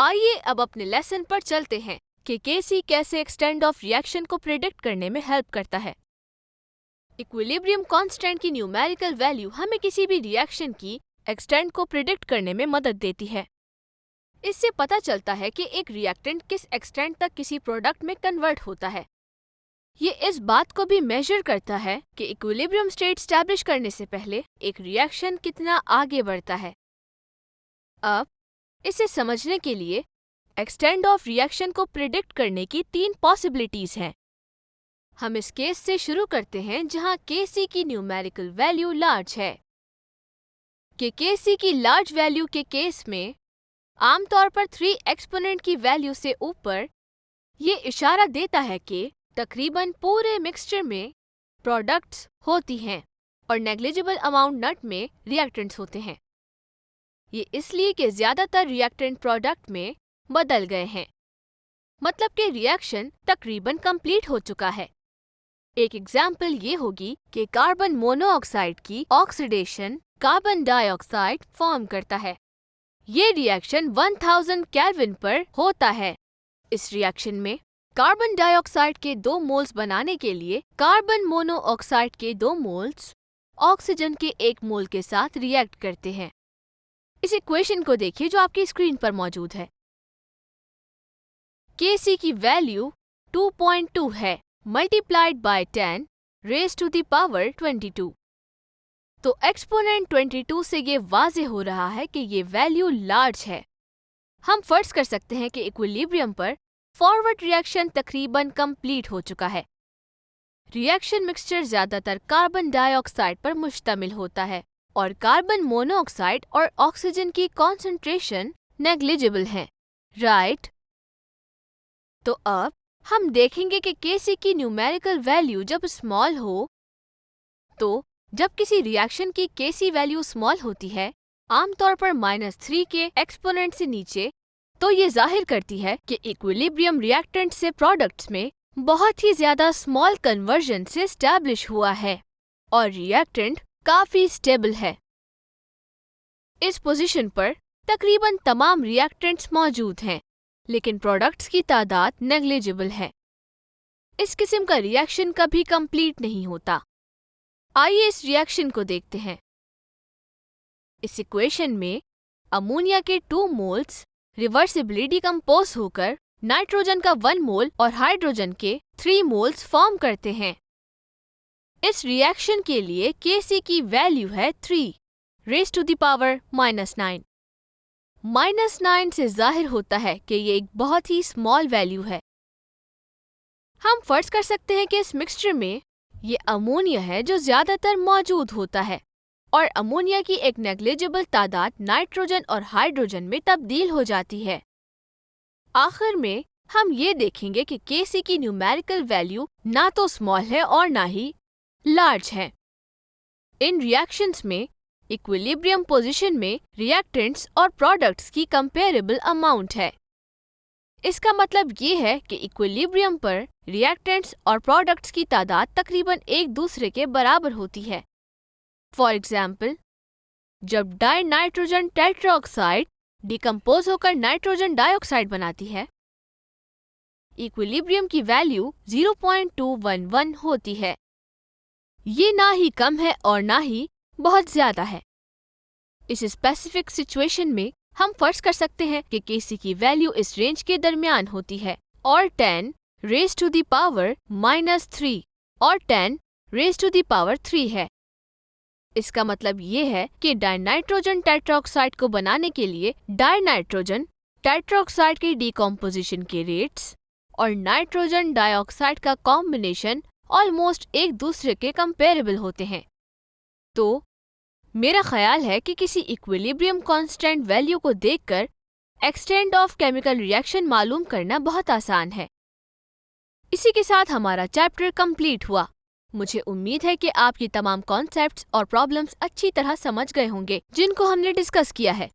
आइए अब अपने लेसन पर चलते हैं कि केसी कैसे एक्सटेंड ऑफ रिएक्शन को प्रिडिक्ट करने में हेल्प करता है। इक्विलिब्रियम कांस्टेंट की न्यूमेरिकल वैल्यू हमें किसी भी रिएक्शन की एक्सटेंड को प्रिडिक्ट करने में मदद देती है। इससे पता चलता है कि एक रिएक्टेंट किस एक्सटेंट तक किसी प्रोडक्ट में कन्वर्ट होता है। ये इस बात को भी मेजर करता है कि इक्विलिब्रियम स्टेट स्टैब्लिश करने से पहले एक रिएक्शन कितना आगे बढ़ता है। अब इसे समझने के लिए एक्सटेंड ऑफ रिएक्शन को प्रिडिक्ट करने की 3 पॉसिबिलिटीज हैं। हम इस केस से शुरू करते हैं जहां Kc की न्यूमेरिकल वैल्यू लार्ज है। कि Kc की लार्ज वैल्यू के केस में आमतौर पर 3 एक्सपोनेंट की वैल्यू से ऊपर ये इशारा देता है कि तकरीबन पूरे मिक्सचर में प्रोडक्ट्स होती हैं और नेग्लिजिबल अमाउंट नट में रिएक्टेंट्स होते हैं। ये इसलिए कि ज़्यादातर रिएक्टेंट प्रोडक्ट में बदल गए हैं, मतलब कि रिएक्शन तकरीबन कंप्लीट हो चुका है। एक एग्जाम्पल ये होगी कि कार्बन मोनोऑक्साइड की ऑक्सीडेशन कार्बन डाइऑक्साइड फॉर्म करता है। ये रिएक्शन 1000 केल्विन पर होता है। इस रिएक्शन में कार्बन डाइऑक्साइड के 2 मोल्स बनाने के लिए कार्बन मोनोऑक्साइड के 2 मोल्स ऑक्सीजन के 1 मोल के साथ रिएक्ट करते हैं। इस इक्वेशन को देखिए जो आपकी स्क्रीन पर मौजूद है। Kc की वैल्यू 2.2 है multiplied by 10 raise to the power 22। तो एक्सपोनेंट 22 से ये वाज़ेह हो रहा है कि ये वैल्यू लार्ज है। हम फर्ज कर सकते हैं कि इक्विलिब्रियम पर फॉरवर्ड रिएक्शन तकरीबन कंप्लीट हो चुका है। रिएक्शन मिक्सचर ज़्यादातर कार्बन डाइऑक्साइड पर मुश्तमिल होता है और कार्बन मोनोऑक्साइड और ऑक्सीजन की कॉन्सेंट्रेशन नेग्लिजिबल है, राइट? तो अब हम देखेंगे कि Kc की न्यूमेरिकल वैल्यू जब स्मॉल हो, तो जब किसी रिएक्शन की Kc वैल्यू स्मॉल होती है, आमतौर पर -3 के एक्सपोनेंट से नीचे, तो ये जाहिर करती है कि इक्विलिब्रियम रिएक्टेंट से प्रोडक्ट्स में बहुत ही ज़्यादा स्मॉल कन्वर्जन से स्टैब्लिश हुआ है और रिएक्टेंट काफ़ी स्टेबल है। इस पोजीशन पर तकरीबन तमाम रिएक्टेंट्स मौजूद हैं, लेकिन प्रोडक्ट्स की तादाद नेग्लिजिबल है। इस किस्म का रिएक्शन कभी कंप्लीट नहीं होता। आइए इस रिएक्शन को देखते हैं। इस इक्वेशन में अमोनिया के 2 मोल्स रिवर्सिबली डिकम्पोज होकर नाइट्रोजन का 1 मोल और हाइड्रोजन के 3 मोल्स फॉर्म करते हैं। इस रिएक्शन के लिए Kc की वैल्यू है 3 रेज़ टू द पावर -9। -9 से जाहिर होता है कि ये एक बहुत ही स्मॉल वैल्यू है। हम फर्ज कर सकते हैं कि इस मिक्सचर में ये अमोनिया है जो ज़्यादातर मौजूद होता है और अमोनिया की एक नेग्लिजिबल तादाद नाइट्रोजन और हाइड्रोजन में तब्दील हो जाती है। आखिर में हम ये देखेंगे कि Kc की न्यूमेरिकल वैल्यू ना तो स्मॉल है और ना ही लार्ज है। इन रिएक्शंस में इक्विलिब्रियम पोजीशन में रिएक्टेंट्स और प्रोडक्ट्स की कंपेरेबल अमाउंट है। इसका मतलब ये है कि इक्विलिब्रियम पर रिएक्टेंट्स और प्रोडक्ट्स की तादाद तकरीबन एक दूसरे के बराबर होती है। फॉर एग्जाम्पल, जब डाई नाइट्रोजन टेट्राऑक्साइड डिकम्पोज होकर नाइट्रोजन डाइऑक्साइड बनाती है, इक्विलिब्रियम की वैल्यू 0.211 होती है। ये ना ही कम है और ना ही बहुत ज़्यादा है। इस स्पेसिफिक सिचुएशन में हम फर्ज कर सकते हैं कि Kc की वैल्यू इस रेंज के दरमियान होती है और 10 रेज़ टू द पावर -3 और 10 रेज़ टू द पावर 3 है। इसका मतलब ये है कि डाइनाइट्रोजन टेट्राऑक्साइड को बनाने के लिए डाइनाइट्रोजन टेट्राऑक्साइड की डिकम्पोजिशन के रेट्स और नाइट्रोजन डाइऑक्साइड का कॉम्बिनेशन ऑलमोस्ट एक दूसरे के कंपेरेबल होते हैं। तो मेरा ख्याल है कि किसी इक्विलिब्रियम कांस्टेंट वैल्यू को देखकर एक्सटेंड ऑफ केमिकल रिएक्शन मालूम करना बहुत आसान है। इसी के साथ हमारा चैप्टर कंप्लीट हुआ। मुझे उम्मीद है कि आप ये तमाम कॉन्सेप्ट्स और प्रॉब्लम्स अच्छी तरह समझ गए होंगे जिनको हमने डिस्कस किया है।